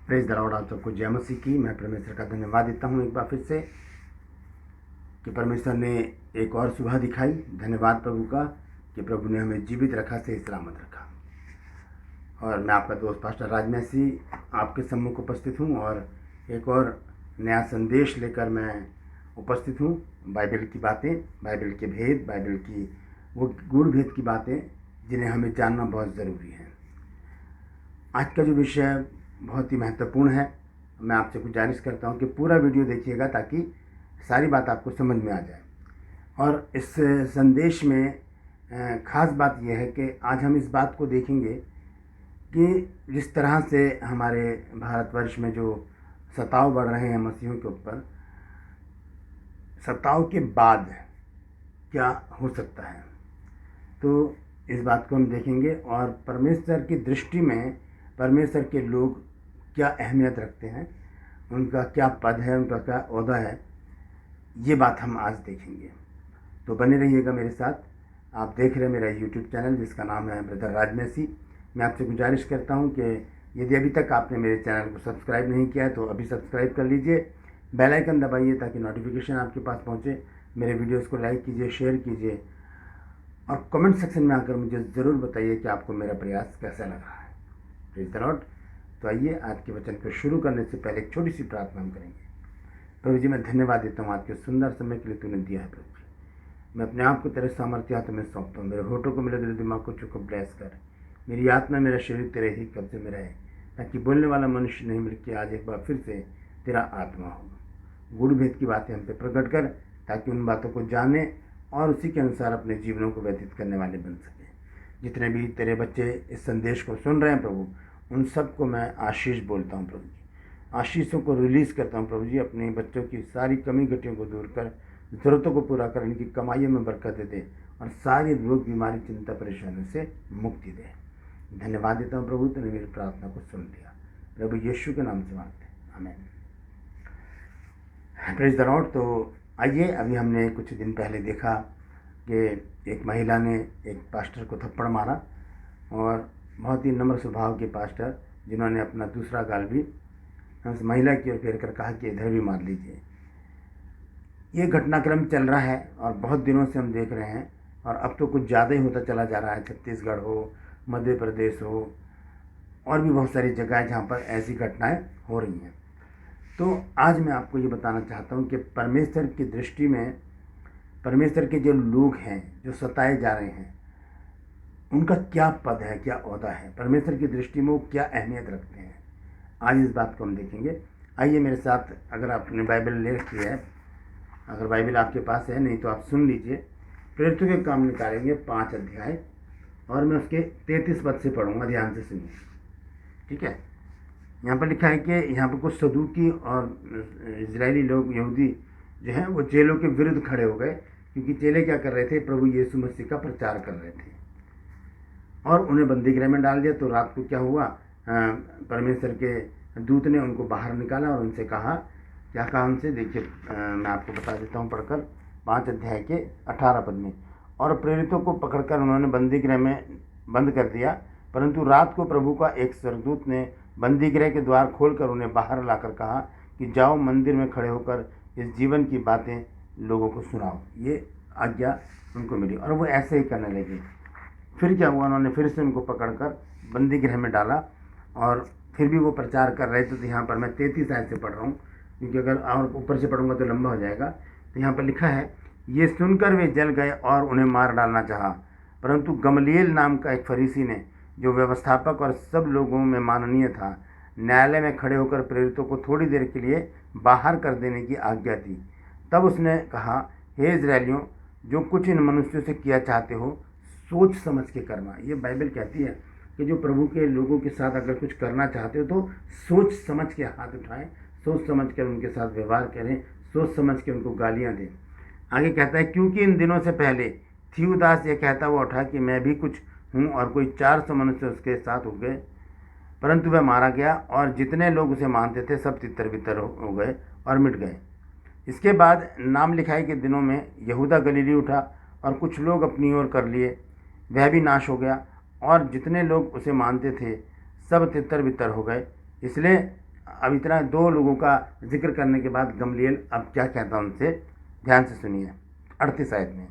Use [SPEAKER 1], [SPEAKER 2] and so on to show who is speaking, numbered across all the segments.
[SPEAKER 1] Praise the Lord. आप सबको जय मसीह की। मैं परमेश्वर का धन्यवाद देता हूँ एक बार फिर से कि परमेश्वर ने एक और सुबह दिखाई। धन्यवाद प्रभु का कि प्रभु ने हमें जीवित रखा, सही सलामत रखा। और मैं आपका दोस्त पास्टर राजमसी आपके सम्मुख उपस्थित हूँ और एक और नया संदेश लेकर मैं उपस्थित हूँ। बाइबल की बातें, बाइबल के भेद, बाइबल की वो गूढ़ भेद की बातें जिन्हें हमें जानना बहुत ज़रूरी है। आज का जो विषय बहुत ही महत्वपूर्ण है। मैं आपसे गुजारिश करता हूँ कि पूरा वीडियो देखिएगा ताकि सारी बात आपको समझ में आ जाए। और इस संदेश में ख़ास बात यह है कि आज हम इस बात को देखेंगे कि जिस तरह से हमारे भारतवर्ष में जो सताव बढ़ रहे हैं मसीहों के ऊपर, सताव के बाद क्या हो सकता है, तो इस बात को हम देखेंगे। और परमेश्वर की दृष्टि में परमेश्वर के लोग क्या अहमियत रखते हैं, उनका क्या पद है, उनका क्या ओहदा है, ये बात हम आज देखेंगे। तो बने रहिएगा मेरे साथ। आप देख रहे हैं मेरा यूट्यूब चैनल जिसका नाम है ब्रदर राजमसी। मैं आपसे गुजारिश करता हूं कि यदि अभी तक आपने मेरे चैनल को सब्सक्राइब नहीं किया है तो अभी सब्सक्राइब कर लीजिए, बेल आइकन दबाइए ताकि नोटिफिकेशन आपके पास पहुँचे। मेरे वीडियोज़ को लाइक कीजिए, शेयर कीजिए और कमेंट सेक्शन में आकर मुझे ज़रूर बताइए कि आपको मेरा प्रयास कैसा लग रहा है। Praise the Lord. तो आइए आज के वचन को शुरू करने से पहले एक छोटी सी प्रार्थना हम करेंगे। प्रभु जी, मैं धन्यवाद देता हूँ आज के सुंदर समय के लिए तूने दिया है। प्रभु जी, मैं अपने आप को तेरे सामर्थ्य हाथों में सौंपता हूँ। मेरे होठों को, मेरे दिल दिमाग को चुको ब्लेस कर। मेरी आत्मा, मेरा शरीर तेरे ही कब्जे में रहे ताकि बोलने वाला मनुष्य नहीं बल्कि आज एक बार फिर से तेरा आत्मा हो। गूढ़ भेद की बातें हम पे प्रकट कर ताकि उन बातों को जाने और उसी के अनुसार अपने जीवनों को व्यतीत करने वाले बन सकें। जितने भी तेरे बच्चे इस संदेश को सुन रहे हैं प्रभु, उन सबको मैं आशीष बोलता हूँ प्रभु जी। आशीषों को रिलीज़ करता हूँ प्रभु जी। अपने बच्चों की सारी कमी घटियों को दूर कर, ज़रूरतों को पूरा कर, इनकी कमाइयों में बरकत दे और सारी रोग, बीमारी, चिंता, परेशानी से मुक्ति दे। धन्यवाद देता हूँ प्रभु, तूने मेरी प्रार्थना को सुन लिया। प्रभु यीशु के नाम से मांगते हैं, आमीन। Praise the Lord. तो आइए, अभी हमने कुछ दिन पहले देखा कि एक महिला ने एक पास्टर को थप्पड़ मारा और बहुत ही नम्र स्वभाव के पास्टर, जिन्होंने अपना दूसरा गाल भी उस महिला की ओर फेर कर कहा कि इधर भी मार लीजिए। ये घटनाक्रम चल रहा है और बहुत दिनों से हम देख रहे हैं और अब तो कुछ ज़्यादा ही होता चला जा रहा है। छत्तीसगढ़ हो, मध्य प्रदेश हो और भी बहुत सारी जगह है जहाँ पर ऐसी घटनाएं हो रही हैं। तो आज मैं आपको ये बताना चाहता हूँ कि परमेश्वर की दृष्टि में परमेश्वर के जो लोग हैं जो सताए जा रहे हैं, उनका क्या पद है, क्या ओहदा है, परमेश्वर की दृष्टि में वो क्या अहमियत रखते हैं। आज इस बात को हम देखेंगे। आइए मेरे साथ, अगर आपने बाइबल ले रखी है, अगर बाइबल आपके पास है, नहीं तो आप सुन लीजिए। प्रेरितों के काम निकालेंगे 5 अध्याय और मैं उसके 33 पद से पढ़ूंगा, ध्यान से सुनिए, ठीक है। यहाँ पर लिखा है कि यहाँ पर कुछ सदूकी और इजरायली लोग, यहूदी जो हैं, वो चेलों के विरुद्ध खड़े हो गए क्योंकि चेले क्या कर रहे थे, प्रभु यीशु मसीह का प्रचार कर रहे थे और उन्हें बंदी गृह में डाल दिया। तो रात को क्या हुआ, परमेश्वर के दूत ने उनको बाहर निकाला और उनसे कहा, क्या कहा उनसे, देखिए मैं आपको बता देता हूँ पढ़कर 5 अध्याय के 18 पद में। और प्रेरितों को पकड़कर उन्होंने बंदी गृह में बंद कर दिया, परंतु रात को प्रभु का एक स्वर्गदूत ने बंदी गृह के द्वार खोलकर उन्हें बाहर लाकर कहा कि जाओ, मंदिर में खड़े होकर इस जीवन की बातें लोगों को सुनाओ। ये आज्ञा उनको मिली और वो ऐसे ही करने लगे। फिर क्या हुआ, उन्होंने फिर से उनको पकड़कर बंदी गृह में डाला और फिर भी वो प्रचार कर रहे थे। तो यहाँ पर मैं 33 आयत से पढ़ रहा हूँ क्योंकि अगर और ऊपर से पढ़ूंगा तो लंबा हो जाएगा। तो यहाँ पर लिखा है, ये सुनकर वे जल गए और उन्हें मार डालना चाहा, परंतु गमलीएल नाम का एक फरीसी ने, जो व्यवस्थापक और सब लोगों में माननीय था, न्यायालय में खड़े होकर प्रेरितों को थोड़ी देर के लिए बाहर कर देने की आज्ञा दी। तब उसने कहा, हे इजरायलियों, जो कुछ इन मनुष्यों से किया चाहते हो, सोच समझ के करना। ये बाइबल कहती है कि जो प्रभु के लोगों के साथ अगर कुछ करना चाहते हो तो सोच समझ के हाथ उठाएं, सोच समझ कर उनके साथ व्यवहार करें, सोच समझ के उनको गालियां दें। आगे कहता है, क्योंकि इन दिनों से पहले थियूदास ये कहता हुआ उठा कि मैं भी कुछ हूँ, और कोई 400 मनुष्य उसके साथ हो गए, परंतु वह मारा गया और जितने लोग उसे मानते थे सब तितर बितर हो गए और मिट गए। इसके बाद नाम लिखाई के दिनों में यहूदा गलीली उठा और कुछ लोग अपनी ओर कर लिए, वह भी नाश हो गया और जितने लोग उसे मानते थे सब तितर बितर हो गए। इसलिए अब इतना 2 लोगों का जिक्र करने के बाद गमलीएल अब क्या कहता है उनसे, ध्यान से सुनिए 38 आयत में।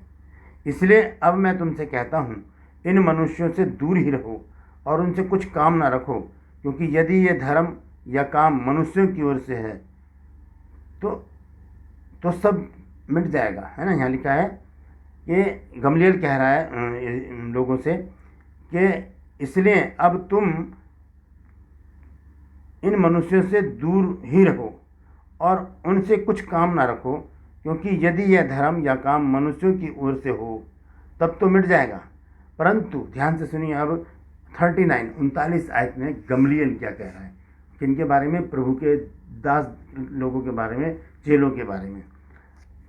[SPEAKER 1] इसलिए अब मैं तुमसे कहता हूँ, इन मनुष्यों से दूर ही रहो और उनसे कुछ काम ना रखो, क्योंकि यदि ये धर्म या काम मनुष्यों की ओर से है तो सब मिट जाएगा, है ना। यहाँ लिखा है कि गमलीएल कह रहा है इन लोगों से कि इसलिए अब तुम इन मनुष्यों से दूर ही रहो और उनसे कुछ काम ना रखो, क्योंकि यदि यह धर्म या काम मनुष्यों की ओर से हो तब तो मिट जाएगा। परंतु ध्यान से सुनिए अब 39 आयत में गमलीएल क्या कह रहा है, किनके बारे में, प्रभु के दास लोगों के बारे में, चेलों के बारे में।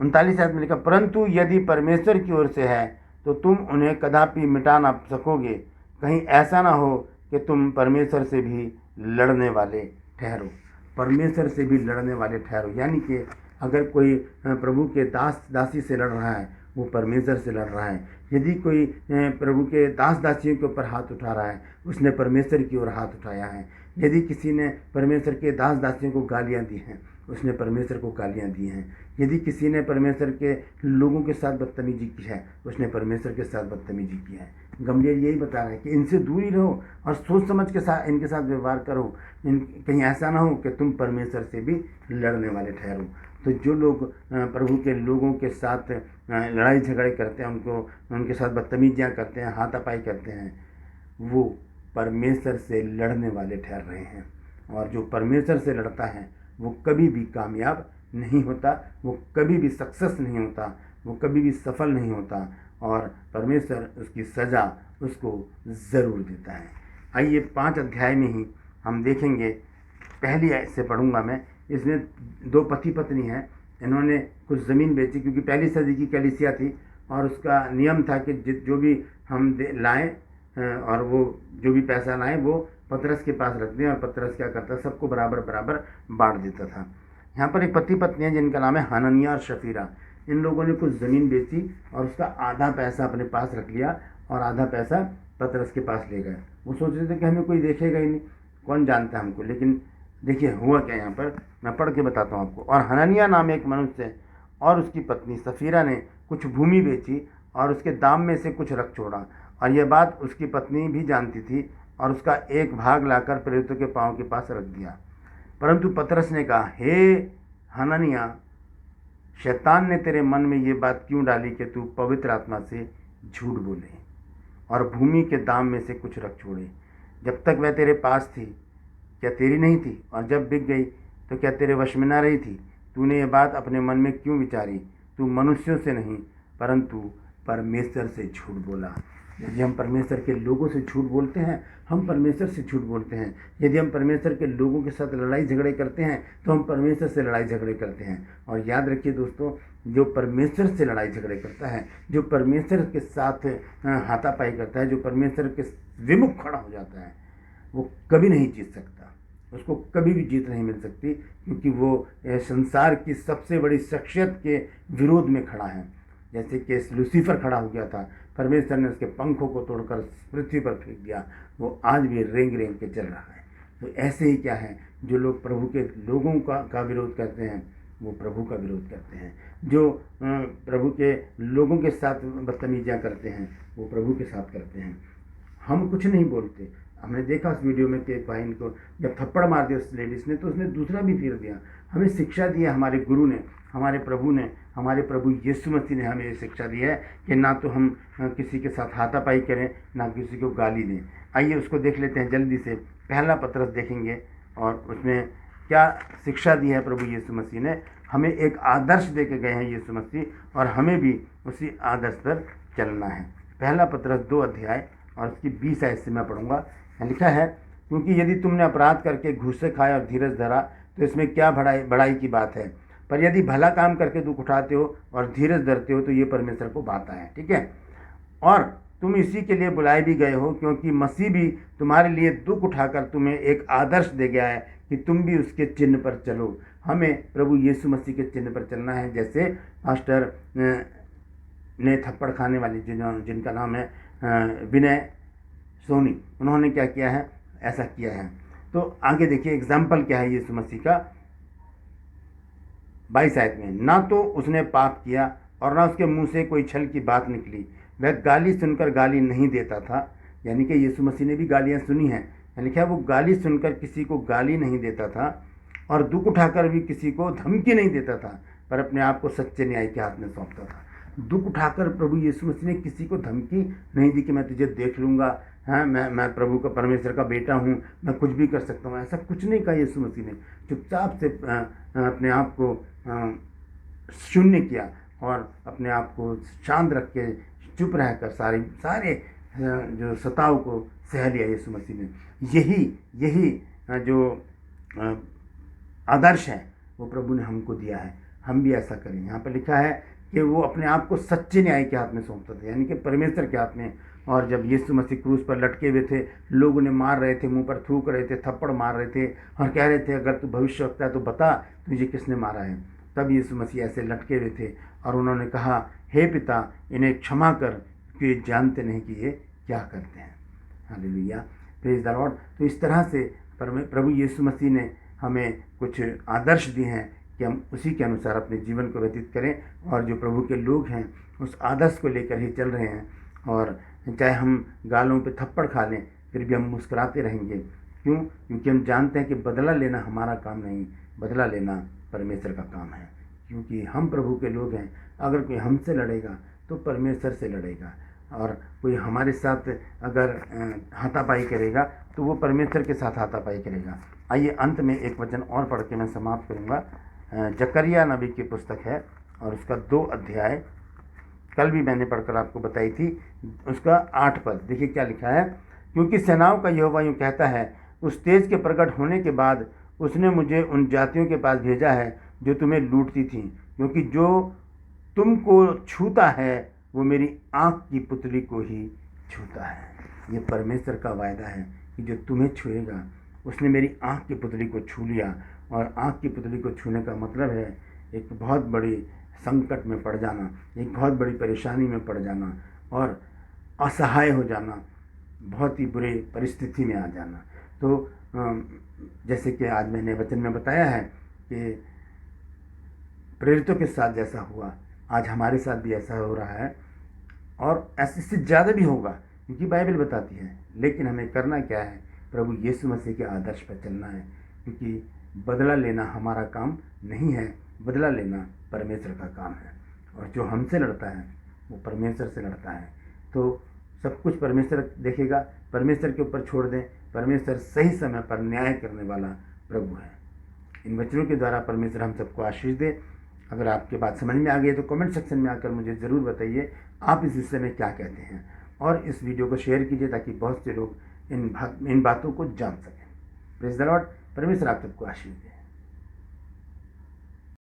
[SPEAKER 1] 39 आयत में लिखा, परंतु यदि परमेश्वर की ओर से है तो तुम उन्हें कदापि मिटा ना सकोगे, कहीं ऐसा ना हो कि तुम परमेश्वर से भी लड़ने वाले ठहरो। परमेश्वर से भी लड़ने वाले ठहरो, यानी कि अगर कोई प्रभु के दास दासी से लड़ रहा है वो परमेश्वर से लड़ रहा है। यदि कोई प्रभु के दास दासियों के ऊपर हाथ उठा रहा है उसने परमेश्वर की ओर हाथ उठाया है। यदि किसी ने परमेश्वर के दास दासियों को गालियाँ दी हैं उसने परमेश्वर को गालियाँ दी हैं। यदि किसी ने परमेश्वर के लोगों के साथ बदतमीजी की है उसने परमेश्वर के साथ बदतमीजी की है। गमलीएल यही बता रहा है कि इनसे दूरी रहो और सोच समझ के साथ इनके साथ व्यवहार करो, कहीं ऐसा ना हो कि तुम परमेश्वर से भी लड़ने वाले ठहरो। तो जो लोग प्रभु के लोगों के साथ लड़ाई झगड़े करते हैं, उनके साथ बदतमीजियाँ करते हैं, हाथापाई करते हैं, वो परमेश्वर से लड़ने वाले ठहर रहे हैं। और जो परमेश्वर से लड़ता है वो कभी भी कामयाब नहीं होता, वो कभी भी सक्सेस नहीं होता, वो कभी भी सफल नहीं होता और परमेश्वर उसकी सज़ा उसको ज़रूर देता है। आइए 5 अध्याय में ही हम देखेंगे। पहली आयत से पढ़ूंगा मैं। इसमें 2 पति पत्नी हैं, इन्होंने कुछ ज़मीन बेची क्योंकि पहली सदी की कलीसिया थी और उसका नियम था कि जो भी हम लाएँ और वो जो भी पैसा लाएँ वो पतरस के पास रख दें और पतरस क्या करता, सबको बराबर बराबर बांट देता था। यहाँ पर एक पति पत्नी है जिनका नाम है हनन्याह और शफीरा। इन लोगों ने कुछ ज़मीन बेची और उसका आधा पैसा अपने पास रख लिया और आधा पैसा पतरस के पास ले गए। वो सोच रहे थे कि हमें कोई देखेगा ही नहीं, कौन जानता हमको। लेकिन देखिए हुआ क्या, यहाँ पर मैं पढ़ के बताता हूँ आपको। और हनन्याह नाम एक मनुष्य और उसकी पत्नी सफीरा ने कुछ भूमि बेची और उसके दाम में से कुछ रख छोड़ा, और यह बात उसकी पत्नी भी जानती थी और उसका एक भाग लाकर प्रेरितों के पाँव के पास रख दिया। परंतु पतरस ने कहा, हे हनन्याह, शैतान ने तेरे मन में ये बात क्यों डाली कि तू पवित्र आत्मा से झूठ बोले और भूमि के दाम में से कुछ रख छोड़े। जब तक वह तेरे पास थी क्या तेरी नहीं थी, और जब बिक गई तो क्या तेरे वश में ना रही थी? तूने ये बात अपने मन में क्यों विचारी? तू मनुष्यों से नहीं परंतु परमेश्वर से झूठ बोला। यदि हम परमेश्वर के लोगों से झूठ बोलते हैं, हम परमेश्वर से झूठ बोलते हैं। यदि हम परमेश्वर के लोगों के साथ लड़ाई झगड़े करते हैं तो हम परमेश्वर से लड़ाई झगड़े करते हैं। और याद रखिए दोस्तों, जो परमेश्वर से लड़ाई झगड़े करता है, जो परमेश्वर के साथ हाथापाई करता है, जो परमेश्वर के विमुख खड़ा हो जाता है, वो कभी नहीं जीत सकता। उसको कभी भी जीत नहीं मिल सकती, क्योंकि वो संसार की सबसे बड़ी शख्सियत के विरोध में खड़ा है। जैसे कि लूसीफर खड़ा हो गया था, परमेश्वर ने उसके पंखों को तोड़कर पृथ्वी पर फेंक दिया, वो आज भी रेंग रेंग के चल रहा है। तो ऐसे ही क्या है, जो लोग प्रभु के लोगों का विरोध करते हैं वो प्रभु का विरोध करते हैं। जो प्रभु के लोगों के साथ बदतमीजियाँ करते हैं वो प्रभु के साथ करते हैं। हम कुछ नहीं बोलते। हमने देखा उस वीडियो में कि एक भाई को जब थप्पड़ मार दिया उस लेडीज़ ने तो उसने दूसरा भी फिर दिया। हमें शिक्षा दी है हमारे गुरु ने, हमारे प्रभु यीशु मसीह ने हमें ये शिक्षा दी है कि ना तो हम किसी के साथ हाथापाई करें, ना किसी को गाली दें। आइए उसको देख लेते हैं जल्दी से। पहला पतरस देखेंगे और उसमें क्या शिक्षा दी है प्रभु यीशु मसीह ने। हमें एक आदर्श दे के गए हैं यीशु मसीह और हमें भी उसी आदर्श पर चलना है। पहला पतरस 2 अध्याय और उसकी 20 आयत से मैं पढ़ूंगा। लिखा है, क्योंकि यदि तुमने अपराध करके घूसे खाए और धीरज धरा तो इसमें क्या बड़ाई की बात है, पर यदि भला काम करके दुख उठाते हो और धीरज धरते हो तो ये परमेश्वर को भाता है। ठीक है, और तुम इसी के लिए बुलाए भी गए हो, क्योंकि मसीह भी तुम्हारे लिए दुख उठाकर तुम्हें एक आदर्श दे गया है कि तुम भी उसके चिन्ह पर चलो। हमें प्रभु यीशु मसीह के चिन्ह पर चलना है। जैसे पास्टर ने थप्पड़ खाने वाली जिनका नाम है विनय सोनी, उन्होंने क्या किया है, ऐसा किया है। तो आगे देखिए एग्जाम्पल क्या है यीशु मसीह का 22 आयत में, ना तो उसने पाप किया और ना उसके मुंह से कोई छल की बात निकली, वह गाली सुनकर गाली नहीं देता था। यानी कि यीशु मसीह ने भी गालियाँ सुनी हैं, यानी क्या वो गाली सुनकर किसी को गाली नहीं देता था और दुख उठाकर भी किसी को धमकी नहीं देता था, पर अपने आप को सच्चे न्याय के हाथ में सौंपता था। दुख उठाकर प्रभु यीशु मसीह ने किसी को धमकी नहीं दी कि मैं तुझे देख लूँगा, हाँ मैं प्रभु का परमेश्वर का बेटा हूँ, मैं कुछ भी कर सकता हूँ, ऐसा कुछ नहीं कहा यीशु मसीह ने। चुपचाप से अपने आप को शून्य किया और अपने आप को शांत रख के चुप रहकर सारे जो सताव को सह लिया यीशु मसीह ने। यही जो आदर्श है वो प्रभु ने हमको दिया है, हम भी ऐसा करें। यहाँ पर लिखा है कि वो अपने आप को सच्चे न्याय के हाथ में सौंपता था, यानी कि परमेश्वर के हाथ में। और जब यीशु मसीह क्रूस पर लटके हुए थे, लोग उन्हें मार रहे थे, मुंह पर थूक रहे थे, थप्पड़ मार रहे थे और कह रहे थे अगर तू भविष्यवक्ता है तो बता तुझे किसने मारा है। तब यीशु मसीह ऐसे लटके हुए थे और उन्होंने कहा, हे पिता इन्हें क्षमा कर क्योंकि ये जानते नहीं कि ये क्या करते हैं। Hallelujah, praise the Lord. तो इस तरह से प्रभु यीशु मसीह ने हमें कुछ आदर्श दिए हैं कि हम उसी के अनुसार अपने जीवन को व्यतीत करें और जो प्रभु के लोग हैं उस आदर्श को लेकर ही चल रहे हैं। और चाहे हम गालों पे थप्पड़ खा लें फिर भी हम मुस्कुराते रहेंगे। क्यों? क्योंकि हम जानते हैं कि बदला लेना हमारा काम नहीं, बदला लेना परमेश्वर का काम है। क्योंकि हम प्रभु के लोग हैं। अगर कोई हमसे लड़ेगा तो परमेश्वर से लड़ेगा, और कोई हमारे साथ अगर हाथापाई करेगा तो वो परमेश्वर के साथ हाथापाई करेगा। आइए अंत में एक वचन और पढ़ के मैं समाप्त करूँगा। जकरिया नबी की पुस्तक है और उसका 2 अध्याय कल भी मैंने पढ़कर आपको बताई थी, उसका 8 पद देखिए क्या लिखा है। क्योंकि सेनाओं का यहोवा यूँ कहता है, उस तेज के प्रकट होने के बाद उसने मुझे उन जातियों के पास भेजा है जो तुम्हें लूटती थीं, क्योंकि जो तुमको छूता है वो मेरी आँख की पुतली को ही छूता है। ये परमेश्वर का वायदा है कि जो तुम्हें छुएगा उसने मेरी आँख की पुतली को छू लिया। और आँख की पुतली को छूने का मतलब है एक बहुत बड़ी संकट में पड़ जाना, एक बहुत बड़ी परेशानी में पड़ जाना और असहाय हो जाना, बहुत ही बुरे परिस्थिति में आ जाना। तो जैसे कि आज मैंने वचन में बताया है कि प्रेरितों के साथ जैसा हुआ आज हमारे साथ भी ऐसा हो रहा है और ऐसे से ज़्यादा भी होगा, क्योंकि बाइबल बताती है। लेकिन हमें करना क्या है? प्रभु यीशु मसीह के आदर्श पर चलना है, क्योंकि बदला लेना हमारा काम नहीं है, बदला लेना परमेश्वर का काम है। और जो हमसे लड़ता है वो परमेश्वर से लड़ता है। तो सब कुछ परमेश्वर देखेगा, परमेश्वर के ऊपर छोड़ दें। परमेश्वर सही समय पर न्याय करने वाला प्रभु है। इन वचनों के द्वारा परमेश्वर हम सबको आशीष दे। अगर आपके बात समझ में आ गई है तो कमेंट सेक्शन में आकर मुझे ज़रूर बताइए आप इस विषय में क्या कहते हैं, और इस वीडियो को शेयर कीजिए ताकि बहुत से लोग इन बातों को जान सकें। Praise the Lord. परमेश्वर आप सबको आशीष दे।